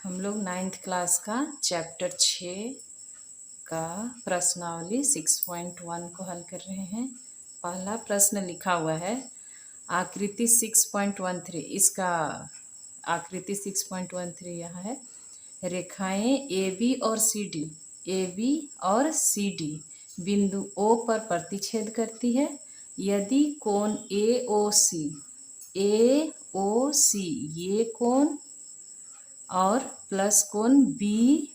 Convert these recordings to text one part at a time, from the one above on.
हम लोग 9th class का चैप्टर 6 का प्रश्नावली 6.1 को हल कर रहे हैं। पहला प्रश्न लिखा हुआ है आकृति 6.13। इसका आकृति 6.13 यहाँ है। रेखाएं ए बी और सी डी बिंदु ओ पर प्रतिच्छेद करती है। यदि कोण ए ओ सी ये कोण और प्लस कोण बी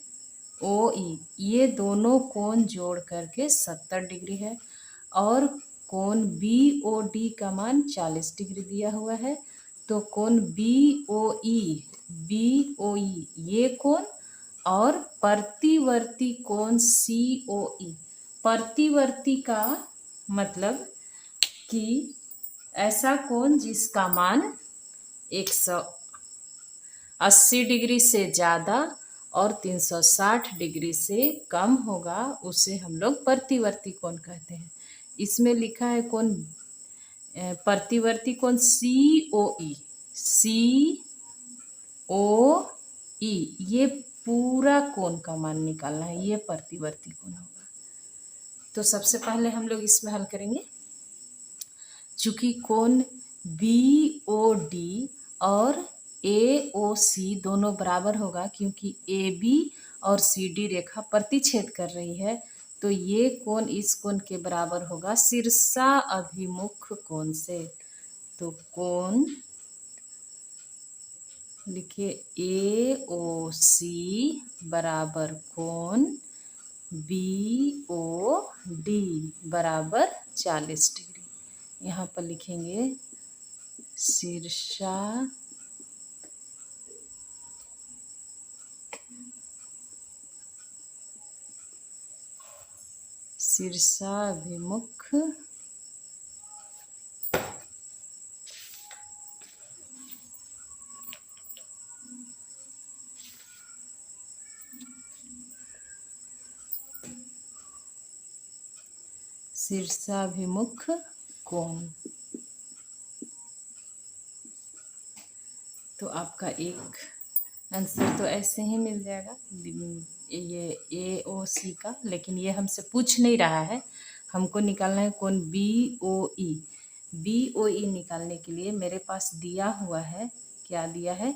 ओ ई ये दोनों कोण जोड़ करके 70 डिग्री है और कोण बी ओ डी का मान 40 डिग्री दिया हुआ है। तो कोण बी ओ ई ये कोण और प्रतिवर्ती कोण सी ओ ई। प्रतिवर्ती का मतलब कि ऐसा कोण जिसका मान 180 डिग्री से ज़्यादा और 360 डिग्री से कम होगा उसे हम लोग प्रतिवर्ती कोण कहते हैं। इसमें लिखा है कोण प्रतिवर्ती कोण सी ओ ई ये पूरा कोण का मान निकालना है, ये प्रतिवर्ती कोण होगा। तो सबसे पहले हम लोग इसमें हल करेंगे। चूंकि कोण बी ओ डी और ए ओ सी दोनों बराबर होगा, क्योंकि ए बी और सी डी रेखा प्रतिच्छेद कर रही है, तो ये कोण इस कोण के बराबर होगा शीर्षा अभिमुख कोण से। तो कोण लिखिए ए ओ सी बराबर कोण बी ओ डी बराबर 40 डिग्री। यहाँ पर लिखेंगे शीर्षा शीर्षाभिमुख कोण। तो आपका एक आंसर तो ऐसे ही मिल जाएगा ये ए ओ सी का, लेकिन ये हमसे पूछ नहीं रहा है, हमको निकालना है कोण बी ओ ई। बी ओ ई निकालने के लिए मेरे पास दिया हुआ है, क्या दिया है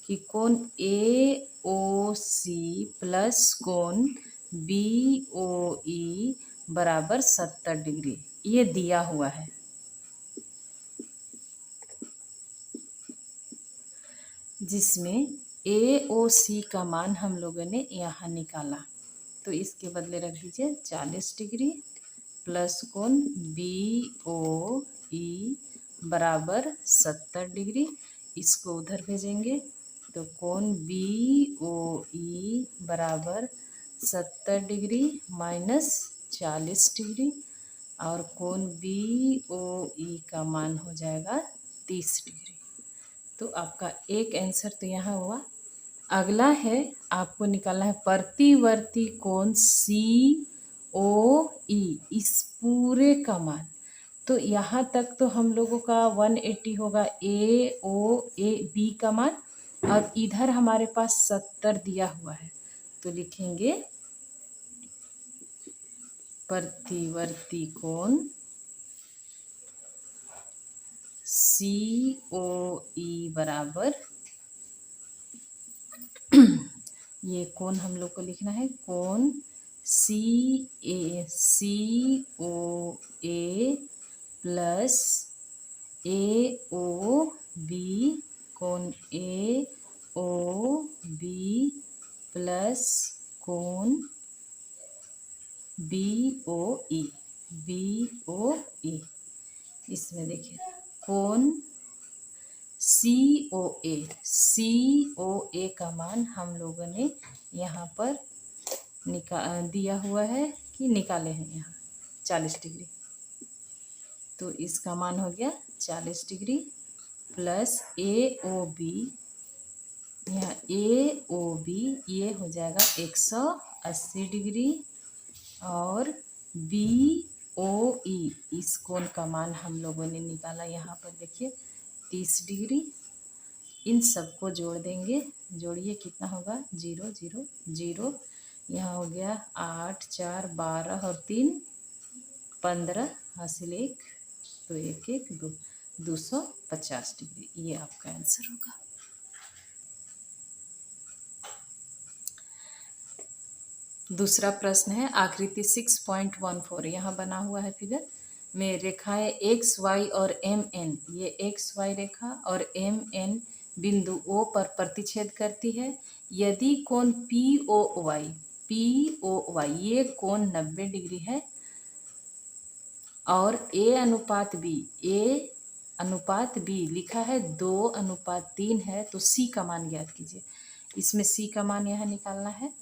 कि कोण ए ओ सी प्लस कोण बी ओ ई बराबर 70 डिग्री, ये दिया हुआ है। जिसमें ए ओ सी का मान हम लोगों ने यहाँ निकाला, तो इसके बदले रख दीजिए 40 डिग्री प्लस कोण बी ओ ई बराबर 70 डिग्री। इसको उधर भेजेंगे तो कोण बी ओ ई बराबर 70 डिग्री माइनस 40 डिग्री और कोण बी ओ ई का मान हो जाएगा 30 डिग्री। तो आपका एक आंसर तो यहाँ हुआ। अगला है आपको निकालना है प्रतिवर्ती कोण सी ओ ई, इस पूरे का मान। तो यहाँ तक तो हम लोगों का 180 होगा ए ओ ए बी का मान, और इधर हमारे पास 70 दिया हुआ है, तो लिखेंगे प्रतिवर्ती कोण सी ओ ई बराबर ये कोण हम लोग को लिखना है कोण सी ओ ए प्लस ए ओ बी, कोण ए ओ बी प्लस कोण बी ओ ई। इसमें देखिए कोण सी ओ ए का मान हम लोगों ने यहाँ पर दिया हुआ है कि निकाले हैं यहाँ 40 डिग्री। तो इसका मान हो गया 40 डिग्री प्लस ए ओ बी, यहाँ ए ओ बी ये हो जाएगा 180 डिग्री और बी ओ ई इस कोण का मान हम लोगों ने निकाला यहाँ पर देखिए 30 डिग्री। इन सबको जोड़ देंगे। जोड़िए कितना होगा 0 0 0। यहाँ हो गया 8 4 12 और 3 15 हासिल 1 तो 1 1 2 250 डिग्री। ये आपका आंसर होगा। दूसरा प्रश्न है आकृति 6.14। यहाँ बना हुआ है फिगर में रेखाएं एक्स वाई और एम एन, ये एक्स वाई रेखा और एम एन बिंदु ओ पर प्रतिच्छेद करती है। यदि कोण पी ओ वाई ये कोण 90 डिग्री है और ए अनुपात बी लिखा है 2:3 है, तो सी का मान ज्ञात कीजिए। इसमें सी का मान यहाँ निकालना है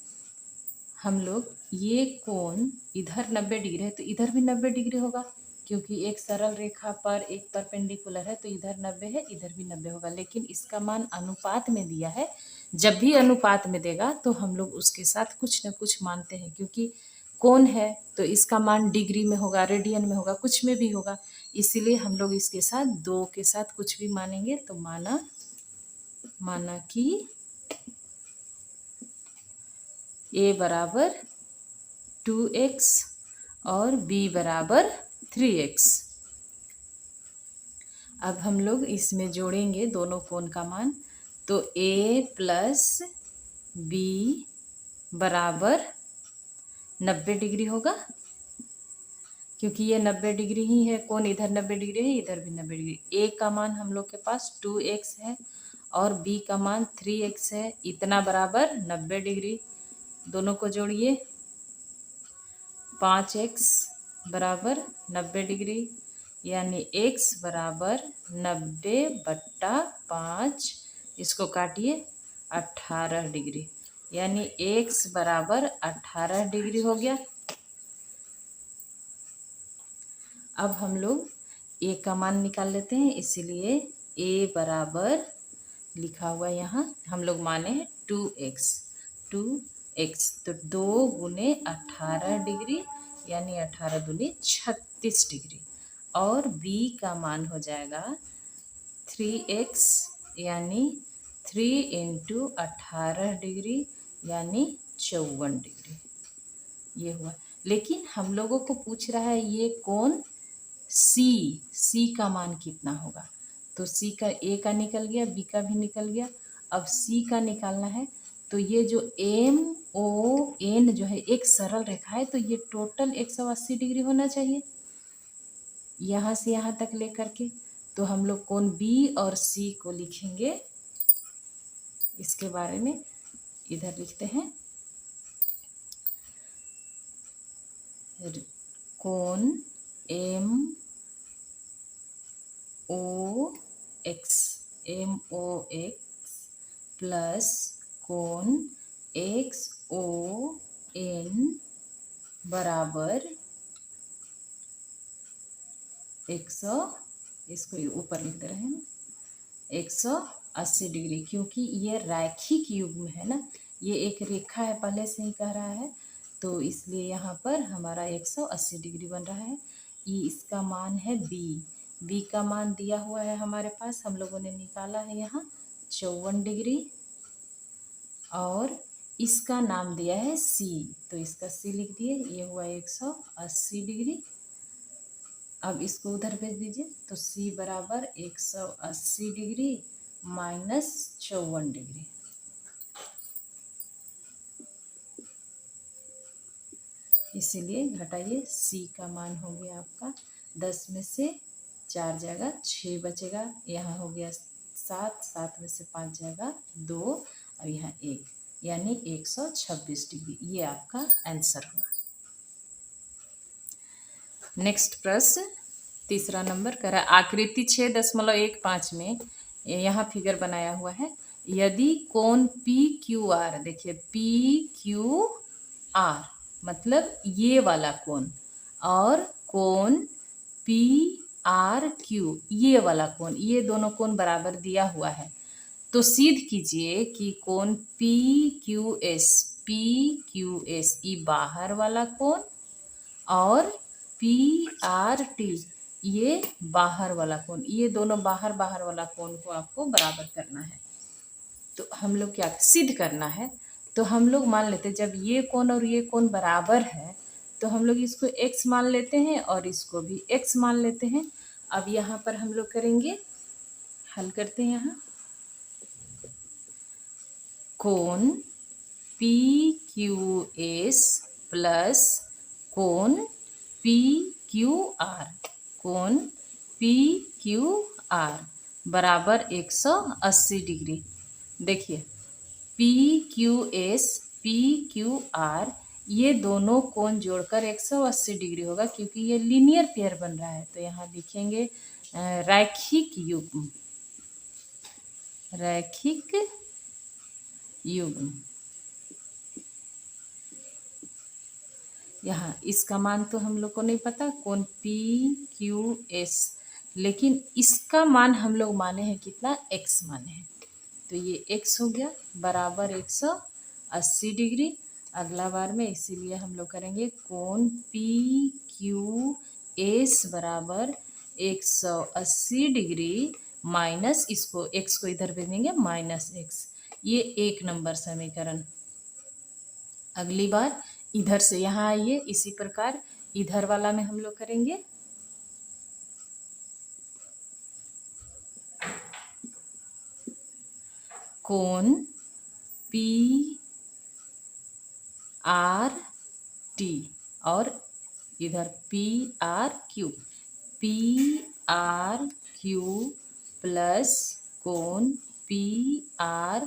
हम लोग। ये कोण इधर 90 डिग्री है तो इधर भी 90 डिग्री होगा, क्योंकि एक सरल रेखा पर एक परपेंडिकुलर है तो इधर 90 है इधर भी 90 होगा। लेकिन इसका मान अनुपात में दिया है। जब भी अनुपात में देगा तो हम लोग उसके साथ कुछ न कुछ मानते हैं, क्योंकि कोण है तो इसका मान डिग्री में होगा, रेडियन में होगा, कुछ में भी होगा। इसीलिए हम लोग इसके साथ 2 के साथ कुछ भी मानेंगे। तो माना कि a बराबर 2x और b बराबर 3x। अब हम लोग इसमें जोड़ेंगे दोनों कोण का मान, तो a प्लस b बराबर 90 डिग्री होगा, क्योंकि ये 90 डिग्री ही है। कोण इधर 90 डिग्री है इधर भी 90 डिग्री। a का मान हम लोग के पास 2x है और b का मान 3x है, इतना बराबर 90 डिग्री। दोनों को जोड़िए 5x बराबर 90 डिग्री, यानी x बराबर 90/5। इसको काटिए 18 डिग्री, यानी x बराबर 18 डिग्री हो गया। अब हम लोग a का मान निकाल लेते हैं, इसीलिए a बराबर लिखा हुआ यहाँ हम लोग माने हैं 2x तो 2 गुने 18 डिग्री, यानी 18 दूनी 36 डिग्री। और b का मान हो जाएगा 3x, यानी 3 × 18 डिग्री, यानी 54 डिग्री। ये हुआ। लेकिन हम लोगों को पूछ रहा है ये कोण c का मान कितना होगा। तो c का a का निकल गया, b का भी निकल गया। अब c का निकालना है, तो ये जो MON जो है एक सरल रेखा है, तो ये टोटल 180 डिग्री होना चाहिए यहाँ से यहाँ तक लेकर के। तो हम लोग कोण B और C को लिखेंगे। इसके बारे में इधर लिखते हैं, कोण MOX प्लस कोण XON बराबर 100, इसको ऊपर लिखते रहे ना, 180 डिग्री। क्योंकि ये रैखिक युग्म है ना, ये एक रेखा है पहले से ही कह रहा है, तो इसलिए यहाँ पर हमारा 180 डिग्री बन रहा है। इसका मान है b का मान दिया हुआ है हमारे पास, हम लोगों ने निकाला है यहाँ 54 डिग्री, और इसका नाम दिया है c, तो इसका c लिख दिए। ये हुआ 180 डिग्री। अब इसको उधर भेज दीजिए, तो c बराबर 180 डिग्री माइनस 54 डिग्री। इसीलिए घटाइए, c का मान हो गया आपका 10 में से 4 जाएगा 6 बचेगा, यहाँ हो गया 7 में से 5 जाएगा 2 और यहाँ 1, यानी 126 डिग्री। ये आपका आंसर हुआ। नेक्स्ट प्रश्न तीसरा नंबर कह रहा है आकृति 6.15 में यहाँ फिगर बनाया हुआ है। यदि कोण PQR, देखिए PQR मतलब ये वाला कोण, और कोण PRQ ये वाला कोण, ये दोनों कोण बराबर दिया हुआ है, तो सिद्ध कीजिए कि कोण PQS ये बाहर वाला कोण और PRT ये बाहर वाला कोण, ये दोनों बाहर वाला कोण को आपको बराबर करना है। तो हम लोग क्या सिद्ध करना है, तो हम लोग मान लेते हैं जब ये कोण और ये कोण बराबर है तो हम लोग इसको x मान लेते हैं और इसको भी x मान लेते हैं। अब यहाँ पर हम लोग करेंगे, हल करते हैं। यहाँ कोण पी क्यू एस प्लस कोण पी क्यू आर, कोण पी क्यू आर बराबर 180 डिग्री। देखिए P Q S P Q R ये दोनों कोण जोड़कर 180 डिग्री होगा, क्योंकि ये लीनियर पेयर बन रहा है। तो यहाँ लिखेंगे रैखिक युग्म, रैखिक युग्म। यहाँ इसका मान तो हम लोग को नहीं पता, कोण पी क्यू एस, लेकिन इसका मान हम लोग माने हैं कितना, x माने हैं। तो ये x हो गया बराबर 180 डिग्री अगला बार में, इसीलिए हम लोग करेंगे कोण पी क्यू एस बराबर 180 डिग्री माइनस इसको x को इधर भेज देंगे माइनस x, ये 1 नंबर समीकरण। अगली बार इधर से यहाँ आइए, इसी प्रकार इधर वाला में हम लोग करेंगे कोण पी आर टी और इधर P R Q, P R Q plus कोण पी आर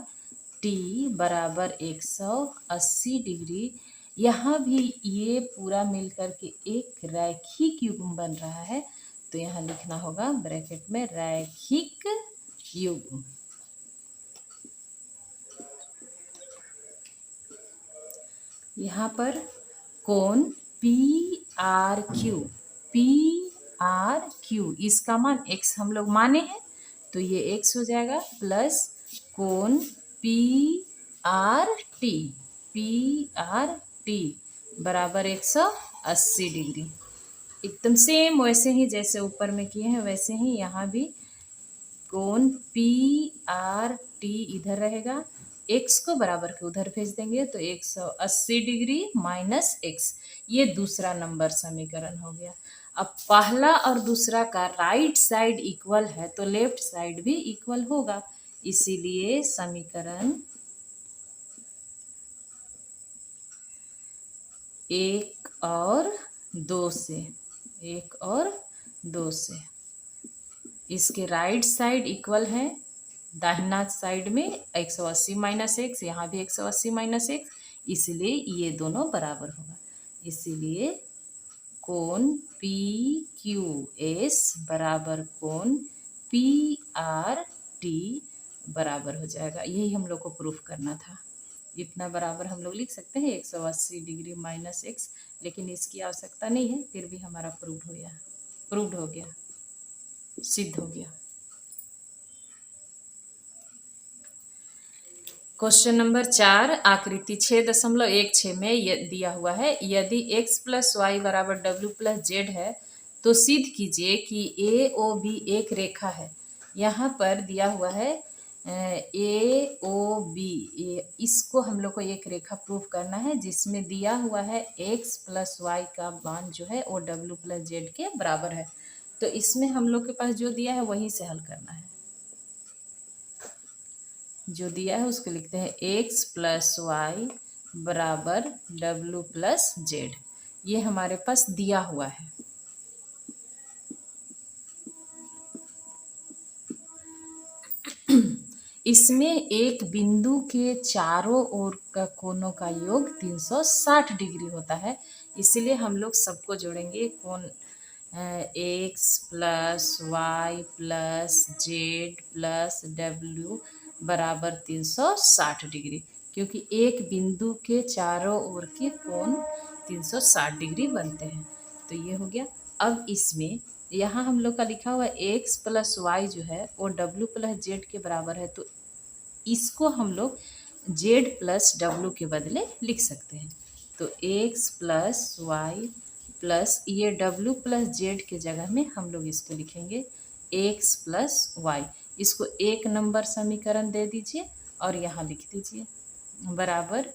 टी बराबर 180 डिग्री। यहाँ भी ये पूरा मिलकर के एक रैखिक युग्म बन रहा है, तो यहाँ लिखना होगा ब्रैकेट में रैखिक युग्म। यहाँ पर कोण पी आर क्यू इसका मान x हम लोग माने हैं, तो ये x हो जाएगा प्लस कोण पी आर टी बराबर 180 डिग्री। एकदम सेम वैसे ही जैसे ऊपर में किए हैं वैसे ही यहाँ भी कोण पी आर टी इधर रहेगा, x को बराबर के उधर भेज देंगे तो 180 डिग्री माइनस x, ये दूसरा नंबर समीकरण हो गया। अब पहला और दूसरा का राइट साइड इक्वल है तो लेफ्ट साइड भी इक्वल होगा, इसीलिए समीकरण 1 और 2 से इसके राइट साइड इक्वल है, दाहिना साइड में 180 माइनस x, यहाँ भी 180 माइनस x, इसलिए ये दोनों बराबर होगा। इसीलिए कोण पी क्यू एस बराबर कोण पी आर टी बराबर हो जाएगा। यही हम लोग को प्रूफ करना था। इतना बराबर हम लोग लिख सकते हैं 180 डिग्री माइनस x, लेकिन इसकी आवश्यकता नहीं है, फिर भी हमारा प्रूव्ड हो गया, सिद्ध हो गया। क्वेश्चन नंबर 4 आकृति 6.16 में दिया हुआ है, यदि x प्लस वाई बराबर w प्लस जेड है तो सिद्ध कीजिए कि ए ओ बी एक रेखा है। यहाँ पर दिया हुआ है ए ओ बी, इसको हम लोग को एक रेखा प्रूफ करना है जिसमें दिया हुआ है x प्लस वाई का मान जो है वो w प्लस जेड के बराबर है। तो इसमें हम लोग के पास जो दिया है वहीं से हल करना है। जो दिया है उसको लिखते हैं x प्लस वाई बराबर w प्लस जेड, ये हमारे पास दिया हुआ है। इसमें एक बिंदु के चारों ओर का कोणों का योग 360 डिग्री होता है, इसलिए हम लोग सबको जोड़ेंगे कोण x plus Y plus Z plus w बराबर 360 डिग्री, क्योंकि एक बिंदु के चारों ओर के कोण 360 डिग्री बनते हैं। तो ये हो गया। अब इसमें यहाँ हम लोग का लिखा हुआ x प्लस वाई जो है वो w प्लस जेड के बराबर है, तो इसको हम लोग z प्लस w के बदले लिख सकते हैं। तो x प्लस वाई प्लस ये w प्लस जेड के जगह में हम लोग इसको लिखेंगे x प्लस वाई। इसको 1 नंबर समीकरण दे दीजिए और यहाँ लिख दीजिए बराबर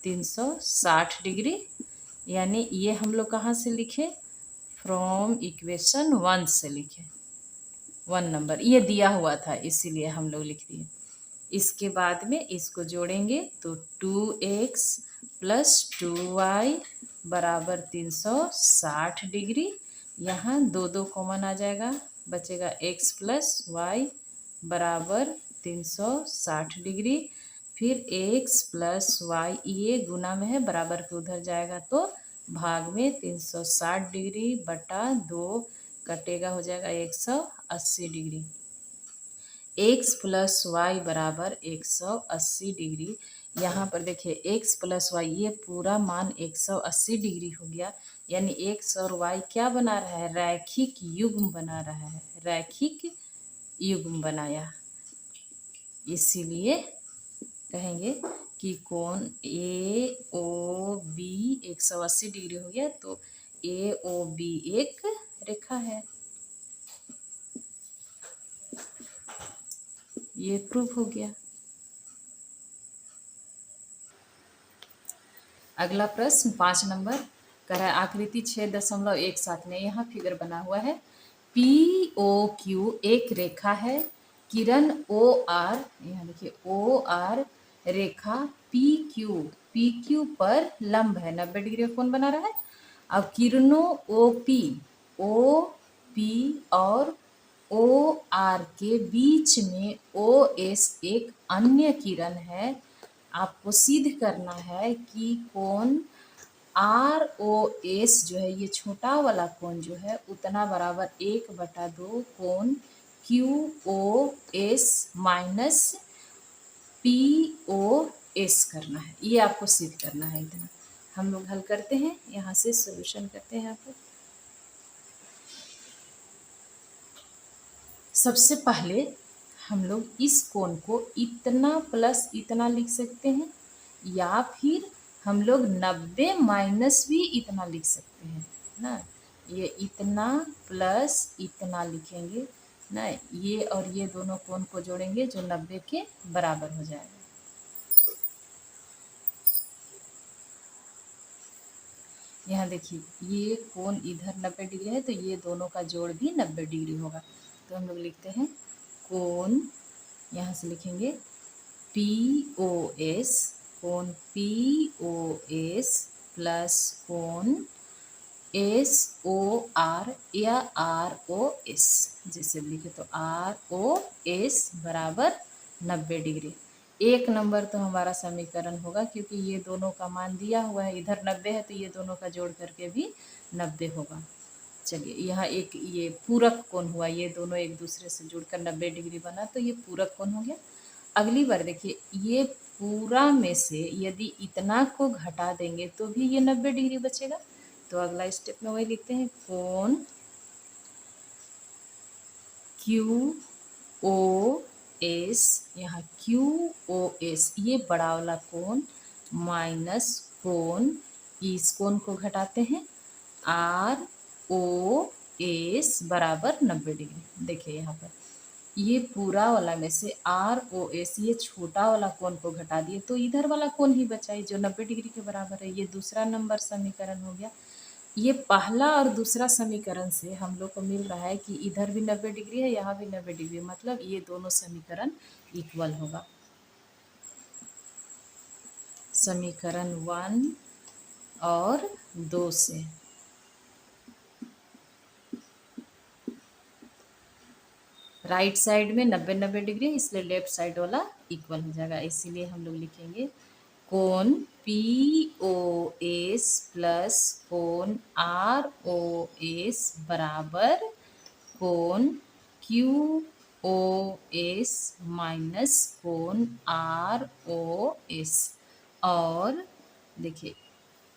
360 डिग्री। यानी ये हम लोग कहाँ से लिखे, फ्रॉम इक्वेशन 1 से लिखे, 1 नंबर ये दिया हुआ था इसीलिए हम लोग लिख दिए। इसके बाद में इसको जोड़ेंगे तो 2x प्लस 2y बराबर 360 डिग्री। यहाँ 2 कॉमन आ जाएगा, बचेगा x प्लस वाई बराबर 360 डिग्री। फिर x प्लस वाई ये गुना में है, बराबर के उधर जाएगा तो भाग में 360 डिग्री बटा 2 कटेगा, हो जाएगा 180 डिग्री। x प्लस वाई बराबर 180 डिग्री। यहाँ पर देखिए x प्लस वाई ये पूरा मान 180 डिग्री हो गया। यानी x और y क्या बना रहा है, रैखिक युग्म बना रहा है, रैखिक युग्म बनाया। इसीलिए कहेंगे कि कोण AOB 180 डिग्री हो गया, तो AOB एक रेखा है। ये प्रूफ हो गया। अगला प्रश्न 5 नंबर कह रहा है आकृति 6.17 में यहाँ फिगर बना हुआ है। POQ एक रेखा है, किरण OR, यहाँ देखिए OR रेखा PQ पर लंब है, 90 डिग्री का कोण बना रहा है। अब किरणों OP और OR के बीच में OS एक अन्य किरण है। आपको सिद्ध करना है कि कोण ROS जो है, ये छोटा वाला कोण जो है उतना बराबर 1/2 कोण QOS माइनस POS करना है। ये आपको सिद्ध करना है। इतना हम लोग हल करते हैं, यहाँ से सॉल्यूशन करते हैं। यहाँ पर सबसे पहले हम लोग इस कोण को इतना प्लस इतना लिख सकते हैं, या फिर हम लोग 90 माइनस भी इतना लिख सकते हैं ना। ये इतना प्लस इतना लिखेंगे ना, ये और ये दोनों कोण को जोड़ेंगे जो 90 के बराबर हो जाएगा। यहाँ देखिए ये कोण इधर 90 डिग्री है, तो ये दोनों का जोड़ भी 90 डिग्री होगा। तो हम लोग लिखते हैं कोण, यहाँ से लिखेंगे POS, कोण POS प्लस कोण SOR या ROS, जैसे लिखे तो ROS बराबर 90 डिग्री। 1 नंबर तो हमारा समीकरण होगा, क्योंकि ये दोनों का मान दिया हुआ है, इधर 90 है तो ये दोनों का जोड़ करके भी 90 होगा। चलिए यहाँ एक ये पूरक कोण हुआ, ये दोनों एक दूसरे से जुड़कर 90 डिग्री बना, तो ये पूरक कोण हो गया। अगली बार देखिए ये पूरा में से यदि इतना को घटा देंगे तो भी ये 90 डिग्री बचेगा। तो अगला स्टेप में वही लिखते हैं कोण QOS, यहाँ QOS ये बड़ा वाला कोण माइनस कोण, इस कोण को घटाते हैं ROS बराबर 90 डिग्री। देखिए यहाँ पर ये पूरा वाला में से ROS ये छोटा वाला कोण को घटा दिए तो इधर वाला कोण ही बचा है जो 90 डिग्री के बराबर है। ये दूसरा नंबर समीकरण हो गया। ये पहला और दूसरा समीकरण से हम लोग को मिल रहा है कि इधर भी 90 डिग्री है, यहाँ भी 90 डिग्री, मतलब ये दोनों समीकरण इक्वल होगा। समीकरण 1 और 2 से राइट साइड में 90 डिग्री, इसलिए लेफ्ट साइड वाला इक्वल हो जाएगा। इसीलिए हम लोग लिखेंगे कोण POS प्लस कोण ROS बराबर कोण QOS माइनस कोण ROS। और देखिए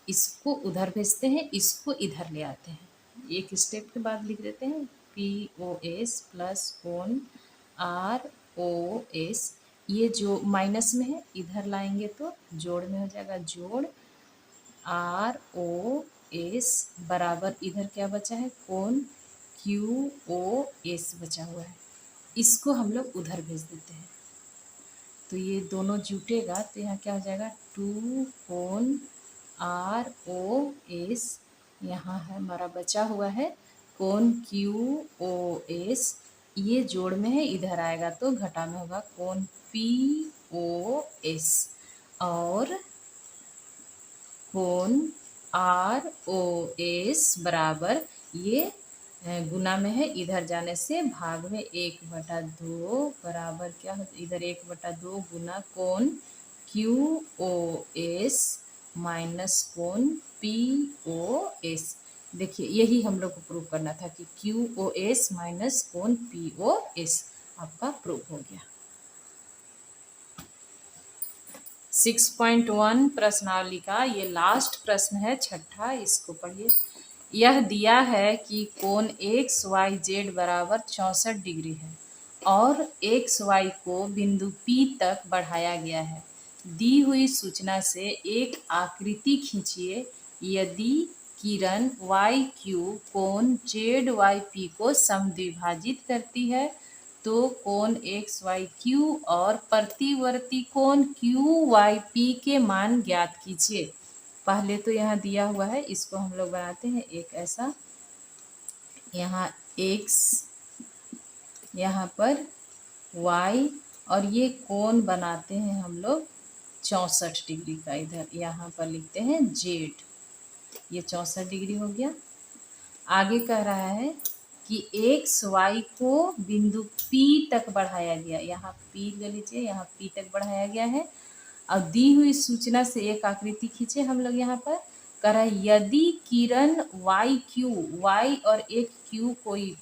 इसको उधर भेजते हैं, इसको इधर ले आते हैं, एक स्टेप के बाद लिख देते हैं POS प्लस कोण ROS। ये जो माइनस में है इधर लाएंगे तो जोड़ में हो जाएगा, जोड़ ROS बराबर इधर क्या बचा है, कोण QOS बचा हुआ है, इसको हम लोग उधर भेज देते हैं। तो ये दोनों जुटेगा तो यहाँ क्या हो जाएगा 2 कोण ROS। यहाँ है हमारा बचा हुआ है कोण QOS, ये जोड़ में है इधर आएगा तो घटा में होगा कोण POS, और कोण ROS बराबर ये गुना में है, इधर जाने से भाग में 1/2 बराबर क्या हो, इधर 1/2 गुना कोण QOS माइनस कोण POS। देखिए यही हम लोग को प्रूव करना था कि QOS माइनस कोण POS आपका प्रूव हो गया। 6.1 प्रश्नावली का ये लास्ट प्रश्न है, छठा, इसको पढ़िए। यह दिया है कि कोण XYZ बराबर 64 डिग्री है और XY को बिंदु P तक बढ़ाया गया है। दी हुई सूचना से एक आकृति खींचिए। यदि किरण YQ कोण ZYP को समद्विभाजित करती है तो कोण XYQ और प्रतिवर्ती कोण QYP के मान ज्ञात कीजिए। पहले तो यहाँ दिया हुआ है, इसको हम लोग बनाते हैं एक ऐसा, यहाँ X, यहाँ पर Y, और ये कोण बनाते हैं हम लोग 64 डिग्री का। इधर यहाँ पर लिखते हैं Z, ये 64 डिग्री हो गया। आगे कह रहा है कि XY को बिंदु P तक बढ़ाया गया, यहाँ P ले लीजिए, यहाँ P तक बढ़ाया गया है। और दी हुई सूचना से एक आकृति खींचे हम लोग, यहाँ पर कह रहा है यदि किरण Y और एक Q कोई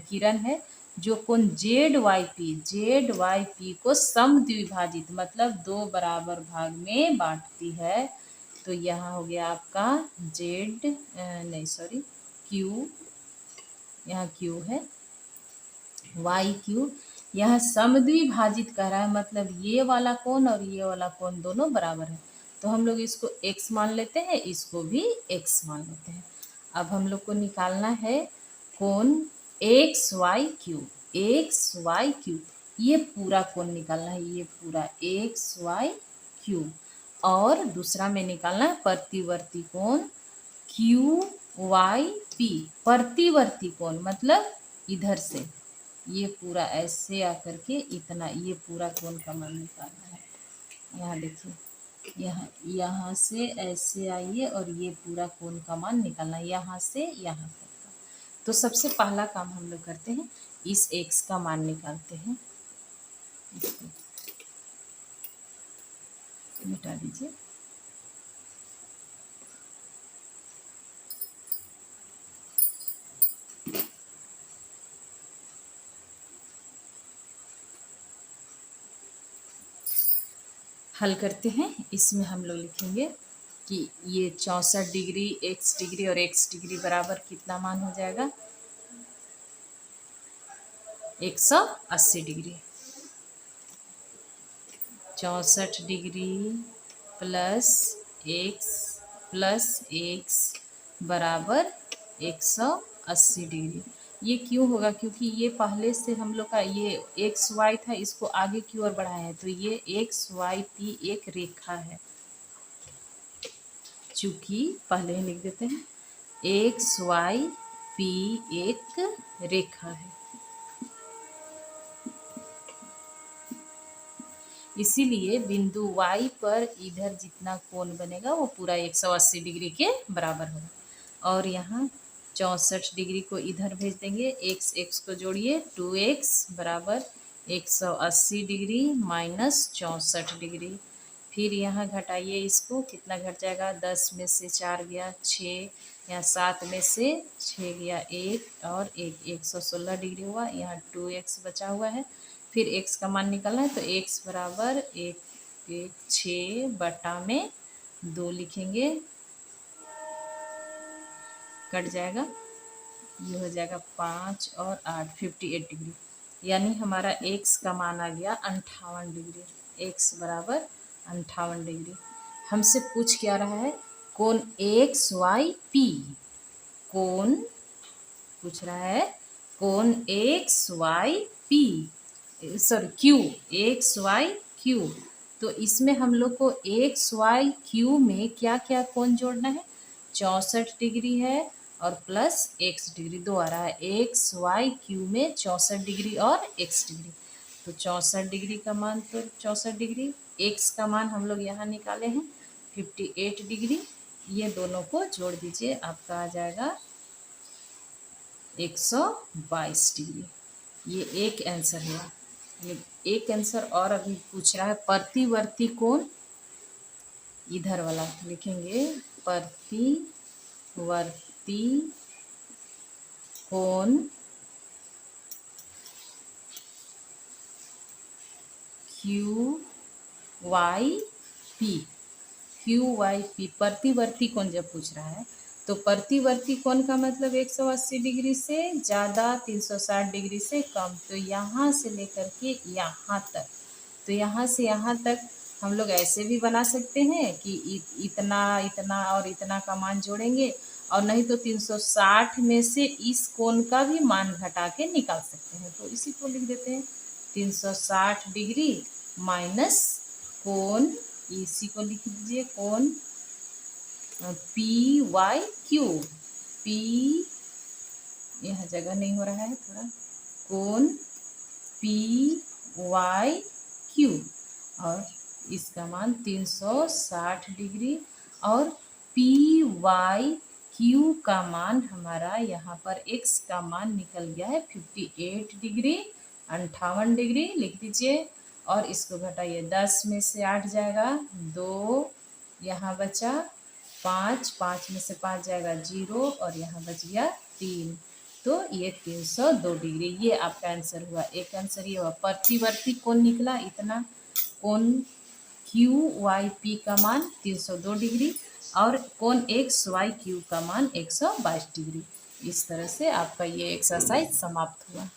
किरण है जो कोण ZYP को समद्विभाजित मतलब 2 बराबर भाग में बांटती है, तो यहाँ हो गया आपका Q, यहाँ Q है, YQ, यह समद्विभाजित कह रहा है मतलब ये वाला कोण और ये वाला कोण दोनों बराबर है, तो हम लोग इसको x मान लेते हैं, इसको भी x मान लेते हैं। अब हम लोग को निकालना है कोण XYQ, ये पूरा कोण निकालना है, ये पूरा XYQ, और दूसरा में निकालना है प्रतिवर्ती कोण QYP, प्रतिवर्ती कोण मतलब इधर से ये पूरा ऐसे आकर के इतना, ये पूरा कोण का मान निकालना है। यहाँ देखिए, यहाँ से ऐसे आइए और ये पूरा कोण का मान निकालना है, यहाँ से यहाँ तक का। तो सबसे पहला काम हम लोग करते हैं, इस x का मान निकालते हैं, इसको मिटा दीजिए। हल करते हैं, इसमें हम लोग लिखेंगे कि ये 64 डिग्री, x डिग्री और x डिग्री बराबर कितना मान हो जाएगा 180 डिग्री। 64 डिग्री प्लस x बराबर 180 डिग्री। ये क्यों होगा, क्योंकि ये पहले से हम लोग का ये XY था, इसको आगे की ओर बढ़ाया है, तो ये XYP एक रेखा है, चूंकि पहले ही लिख देते हैं XYP एक रेखा है, इसीलिए बिंदु Y पर इधर जितना कोण बनेगा वो पूरा 180 डिग्री के बराबर होगा। और यहाँ 64 डिग्री को इधर भेज देंगे, x को जोड़िए, 2x बराबर 180 डिग्री माइनस 64 डिग्री। फिर यहाँ घटाइए, इसको कितना घट जाएगा, 10 में से 4 गया 6, यहाँ 7 में से 6 गया 1 और 116 डिग्री हुआ। यहाँ 2x बचा हुआ है, फिर x का मान निकालना है, तो x बराबर 6/2 लिखेंगे, कट जाएगा, ये हो जाएगा 5 और 8 58 डिग्री, यानी हमारा x का मान आ गया 58 डिग्री, x बराबर 58 डिग्री। हमसे पूछ क्या रहा है, कोण XYP, कोण पूछ रहा है कोण XYP, सॉरी XYQ क्यू। तो इसमें हम लोग को एक्स वाई क्यू में क्या क्या कोण जोड़ना है, 64 डिग्री है और प्लस एक्स डिग्री, दो आ रहा है, एक्स वाई क्यू में 64 डिग्री और एक्स डिग्री। तो 64 डिग्री का मान तो 64 डिग्री, एक्स का मान हम लोग यहाँ निकाले हैं 58 डिग्री, ये दोनों को जोड़ दीजिए, आपका आ जाएगा 122 डिग्री। ये एक आंसर हुआ। एक आंसर और अभी पूछ रहा है, प्रतिवर्ती कोण, इधर वाला लिखेंगे, प्रतिवर्ती कोण Q Y P, Q Y P प्रतिवर्ती कोण जब पूछ रहा है तो प्रतिवर्ती कोण का मतलब 180 डिग्री से ज़्यादा, 360 डिग्री से कम। तो यहाँ से लेकर के यहाँ तक, तो यहाँ से यहाँ तक हम लोग ऐसे भी बना सकते हैं कि इतना इतना और इतना का मान जोड़ेंगे, और नहीं तो 360 में से इस कोण का भी मान घटा के निकाल सकते हैं। तो इसी को लिख देते हैं 360 डिग्री माइनस कोण, इसी को लिख दीजिए कोण पी वाई क्यू, पी यहाँ जगह नहीं हो रहा है थोड़ा, कोण पी वाई क्यू, और इसका मान 360 डिग्री, और पी वाई क्यू का मान हमारा यहाँ पर एक्स का मान निकल गया है 58 डिग्री, 58 डिग्री लिख दीजिए। और इसको घटाइए, 10 में से 8 जाएगा 2, यहाँ बचा 5, 5 में से 5 जाएगा 0, और यहाँ बच गया 3। तो ये 302 डिग्री, ये आपका आंसर हुआ। एक आंसर ये हुआ, प्रतिवर्ती कोण निकला इतना, कोण क्यू वाई पी का मान 302 डिग्री और कोण एक्स वाई क्यू का मान 122 डिग्री। इस तरह से आपका ये एक्सरसाइज समाप्त हुआ।